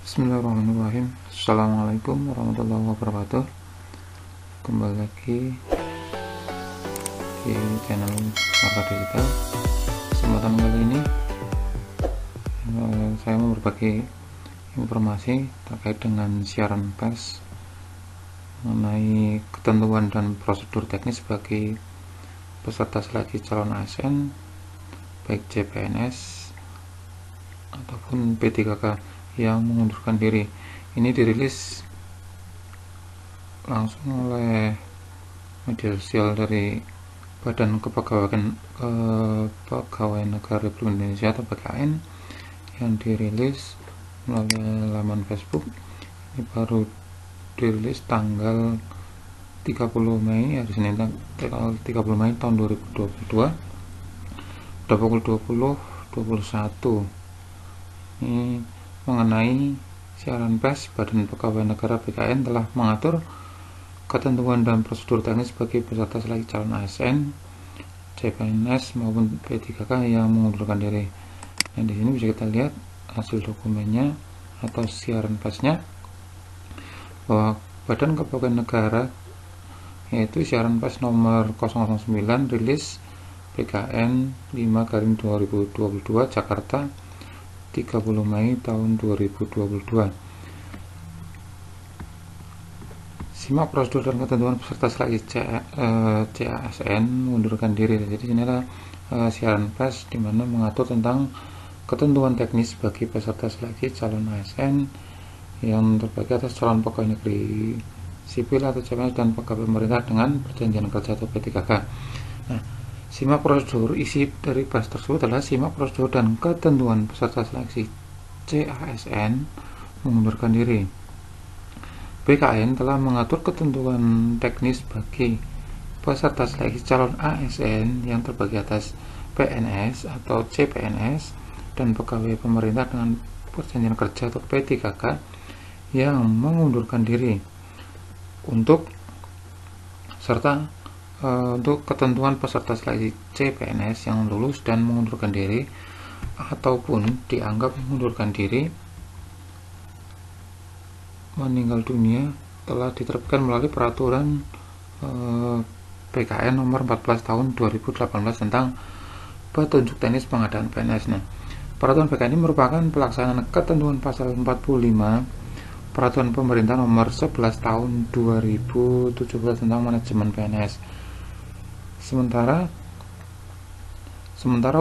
Bismillahirrahmanirrahim. Assalamualaikum warahmatullahi wabarakatuh. Kembali lagi di channel Marka Digital. Kesempatan kali ini saya mau berbagi informasi terkait dengan siaran pers mengenai ketentuan dan prosedur teknis bagi peserta seleksi calon ASN baik CPNS ataupun P3K yang mengundurkan diri. Ini dirilis langsung oleh media sosial dari Badan Kepegawaian Negara Republik Indonesia atau BKN yang dirilis melalui laman Facebook. Ini baru dirilis tanggal 30 Mei, hari Senin tanggal 30 Mei tahun 2022 pada pukul 20.21. Ini mengenai siaran pers. Badan Pegawai Negara BKN telah mengatur ketentuan dan prosedur teknis bagi peserta seleksi calon ASN, CPNS maupun P3K yang mengundurkan diri. Nah, di sini bisa kita lihat hasil dokumennya atau siaran persnya bahwa Badan Kepegawaian Negara, yaitu siaran pers nomor 009 rilis BKN 5/2022 Jakarta 30 Mei tahun 2022. Simak prosedur dan ketentuan peserta seleksi CASN mengundurkan diri. Jadi ini adalah siaran pers di mana mengatur tentang ketentuan teknis bagi peserta seleksi calon ASN yang terbagi atas calon pegawai negeri sipil atau CPNS dan pegawai pemerintah dengan perjanjian kerja atau P3K. Nah, simak prosedur. Isi dari pers tersebut adalah simak prosedur dan ketentuan peserta seleksi CASN mengundurkan diri. BKN telah mengatur ketentuan teknis bagi peserta seleksi calon ASN yang terbagi atas PNS atau CPNS dan pegawai pemerintah dengan perjanjian kerja atau P3K yang mengundurkan diri untuk ketentuan peserta seleksi CPNS yang lulus dan mengundurkan diri ataupun dianggap mengundurkan diri meninggal dunia telah diterbitkan melalui peraturan BKN nomor 14 tahun 2018 tentang petunjuk teknis pengadaan PNS. Nah, peraturan BKN ini merupakan pelaksanaan ketentuan pasal 45 peraturan pemerintah nomor 11 tahun 2017 tentang manajemen PNS. Sementara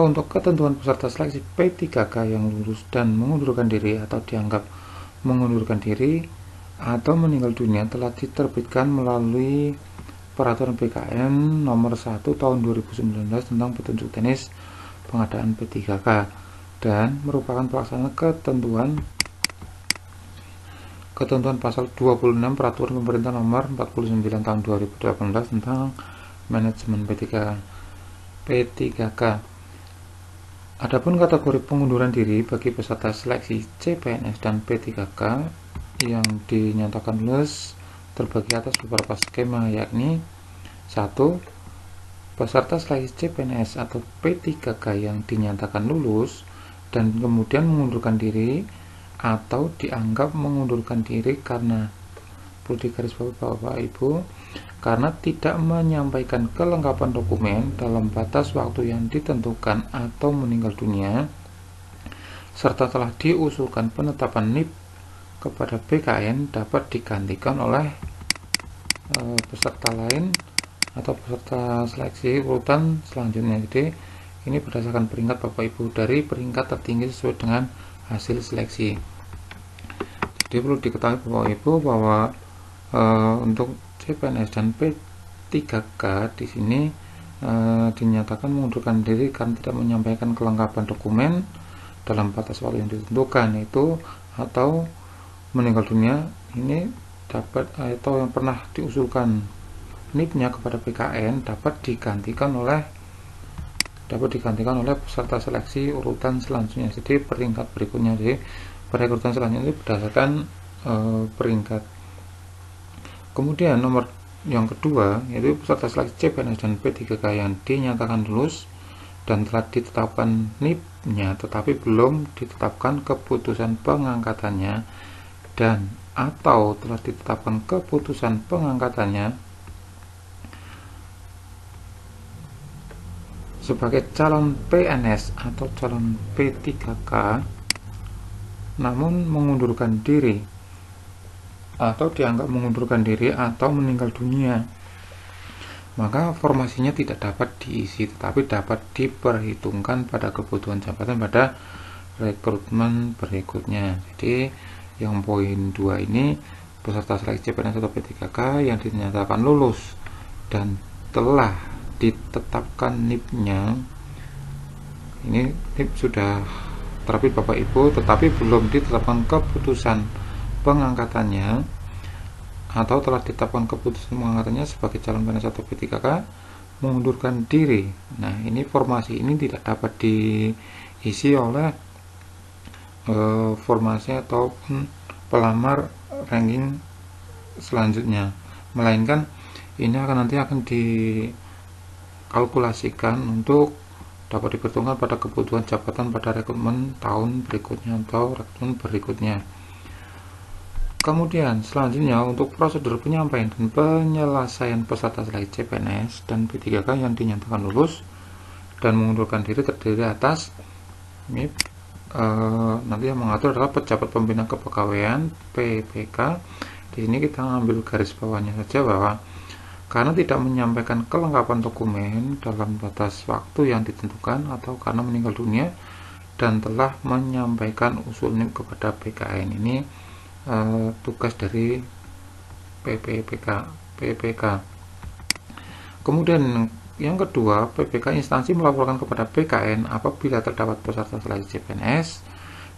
untuk ketentuan peserta seleksi P3K yang lulus dan mengundurkan diri atau dianggap mengundurkan diri atau meninggal dunia telah diterbitkan melalui peraturan BKN nomor 1 tahun 2019 tentang petunjuk teknis pengadaan P3K dan merupakan pelaksanaan ketentuan pasal 26 peraturan pemerintah nomor 49 tahun 2018 tentang manajemen P3K. Adapun kategori pengunduran diri bagi peserta seleksi CPNS dan P3K yang dinyatakan lulus terbagi atas beberapa skema, yakni 1. Peserta seleksi CPNS atau P3K yang dinyatakan lulus dan kemudian mengundurkan diri atau dianggap mengundurkan diri karena, perlu digarisbawahi Bapak Ibu, karena tidak menyampaikan kelengkapan dokumen dalam batas waktu yang ditentukan atau meninggal dunia, serta telah diusulkan penetapan NIP kepada BKN dapat digantikan oleh peserta lain atau peserta seleksi urutan selanjutnya. Jadi ini berdasarkan peringkat Bapak Ibu dari peringkat tertinggi sesuai dengan hasil seleksi. Jadi perlu diketahui Bapak Ibu bahwa untuk CPNS dan P3K di sini dinyatakan mengundurkan diri karena tidak menyampaikan kelengkapan dokumen dalam batas waktu yang ditentukan itu atau meninggal dunia. Ini dapat atau yang pernah diusulkan NIP-nya kepada BKN dapat digantikan oleh peserta seleksi urutan selanjutnya. Jadi peringkat berikutnya, jadi pada urutan selanjutnya itu berdasarkan peringkat. Kemudian nomor yang kedua yaitu peserta seleksi CPNS dan P3K yang dinyatakan lulus dan telah ditetapkan NIP-nya tetapi belum ditetapkan keputusan pengangkatannya dan atau telah ditetapkan keputusan pengangkatannya sebagai calon PNS atau calon P3K namun mengundurkan diri atau dianggap mengundurkan diri atau meninggal dunia, maka formasinya tidak dapat diisi tetapi dapat diperhitungkan pada kebutuhan jabatan pada rekrutmen berikutnya. Jadi yang poin 2 ini, peserta seleksi CPNS atau P3K yang dinyatakan lulus dan telah ditetapkan NIP-nya, ini NIP sudah terbit Bapak Ibu tetapi belum ditetapkan keputusan pengangkatannya atau telah ditetapkan keputusan pengangkatannya sebagai calon PNS atau P3K mengundurkan diri. Nah, ini formasi ini tidak dapat diisi oleh formasi ataupun pelamar ranking selanjutnya, melainkan ini nanti akan dikalkulasikan untuk dapat diperhitungkan pada kebutuhan jabatan pada rekrutmen tahun berikutnya atau rekrutmen berikutnya. Kemudian selanjutnya untuk prosedur penyampaian dan penyelesaian peserta seleksi CPNS dan P3K yang dinyatakan lulus dan mengundurkan diri terdiri atas ini, nanti yang mengatur adalah pejabat pembina kepegawaian PPK. Di sini kita ambil garis bawahnya saja bahwa karena tidak menyampaikan kelengkapan dokumen dalam batas waktu yang ditentukan atau karena meninggal dunia dan telah menyampaikan usul NIP kepada PKN, ini tugas dari PPK. Kemudian yang kedua, PPK instansi melaporkan kepada PKN apabila terdapat peserta seleksi CPNS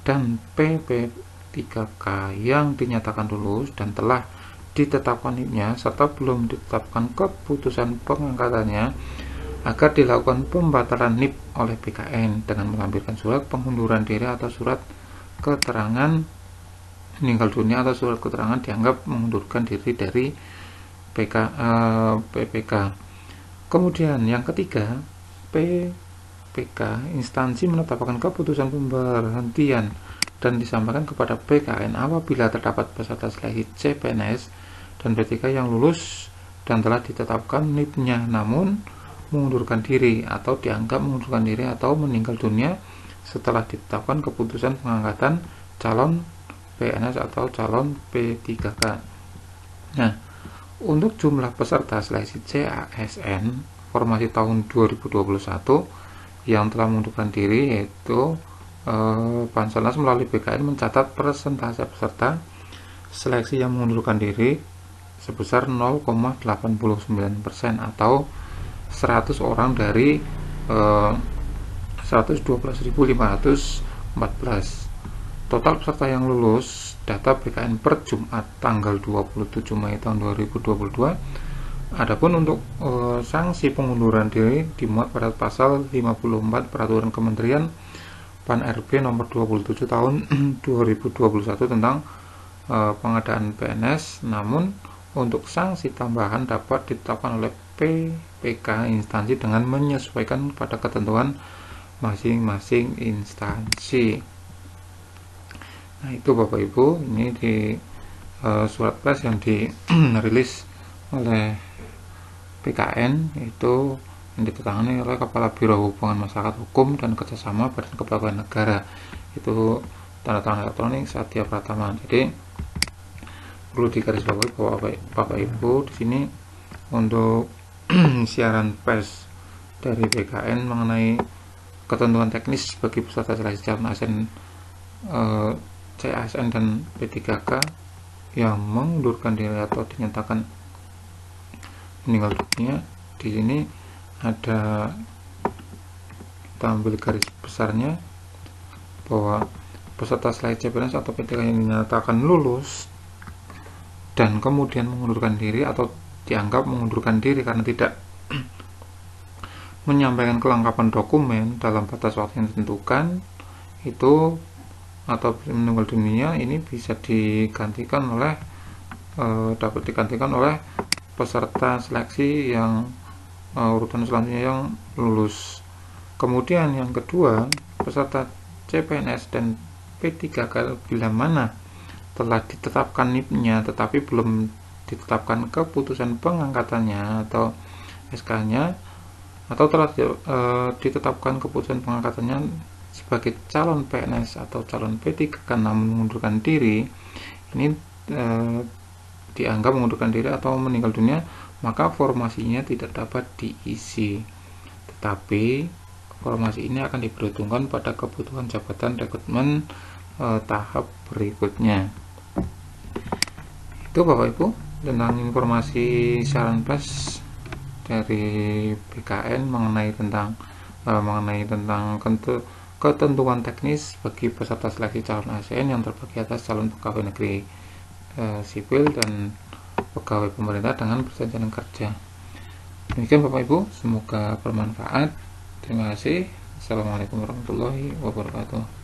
dan PP3K yang dinyatakan lulus dan telah ditetapkan NIP-nya serta belum ditetapkan keputusan pengangkatannya agar dilakukan pembatalan NIP oleh PKN dengan melampirkan surat pengunduran diri atau surat keterangan meninggal dunia atau surat keterangan dianggap mengundurkan diri dari PPK. Kemudian yang ketiga, PPK instansi menetapkan keputusan pemberhentian dan disampaikan kepada PKN apabila terdapat peserta seleksi CPNS dan P3K yang lulus dan telah ditetapkan NIP-nya namun mengundurkan diri atau dianggap mengundurkan diri atau meninggal dunia setelah ditetapkan keputusan pengangkatan calon PNS atau calon P3K. Nah, untuk jumlah peserta seleksi CASN formasi tahun 2021 yang telah mengundurkan diri yaitu Bansernas melalui BKN mencatat persentase peserta seleksi yang mengundurkan diri sebesar 0,89% atau 100 orang dari 112.514. Total peserta yang lulus data BKN per Jumat tanggal 27 Mei tahun 2022. Adapun untuk sanksi pengunduran diri dimuat pada pasal 54 Peraturan Kementerian Pan-RB nomor 27 tahun 2021 tentang pengadaan PNS. Namun untuk sanksi tambahan dapat ditetapkan oleh PPK instansi dengan menyesuaikan pada ketentuan masing-masing instansi. Nah, itu Bapak Ibu, ini di surat pers yang dirilis oleh PKN, itu yang ditandatangani oleh Kepala Biro Hubungan Masyarakat Hukum dan Kerjasama Badan Kepegawaian Negara, itu tanda tangan elektronik Satya Pratama. Jadi perlu digarisbawahi bahwa Bapak Ibu di sini untuk siaran pers dari BKN mengenai ketentuan teknis bagi peserta seleksi calon ASN CASN dan P3K yang mengundurkan diri atau dinyatakan meninggal dunia. Di sini ada, kita ambil garis besarnya bahwa peserta seleksi CPNS atau P3K yang dinyatakan lulus dan kemudian mengundurkan diri atau dianggap mengundurkan diri karena tidak menyampaikan kelengkapan dokumen dalam batas waktu yang ditentukan itu atau meninggal dunia, ini bisa digantikan oleh dapat digantikan oleh peserta seleksi yang urutan selanjutnya yang lulus. Kemudian yang kedua, peserta CPNS dan P3K bila mana telah ditetapkan NIP-nya tetapi belum ditetapkan keputusan pengangkatannya atau SK-nya, atau telah ditetapkan keputusan pengangkatannya sebagai calon PNS atau calon P3K namun mengundurkan diri, ini dianggap mengundurkan diri atau meninggal dunia, maka formasinya tidak dapat diisi. Tetapi formasi ini akan diperhitungkan pada kebutuhan jabatan rekrutmen tahap berikutnya. Itu Bapak Ibu tentang informasi siaran pers dari BKN mengenai tentang ketentuan teknis bagi peserta seleksi calon ASN yang terbagi atas calon pegawai negeri sipil dan pegawai pemerintah dengan perjanjian kerja. Demikian Bapak Ibu, semoga bermanfaat. Terima kasih. Assalamualaikum warahmatullahi wabarakatuh.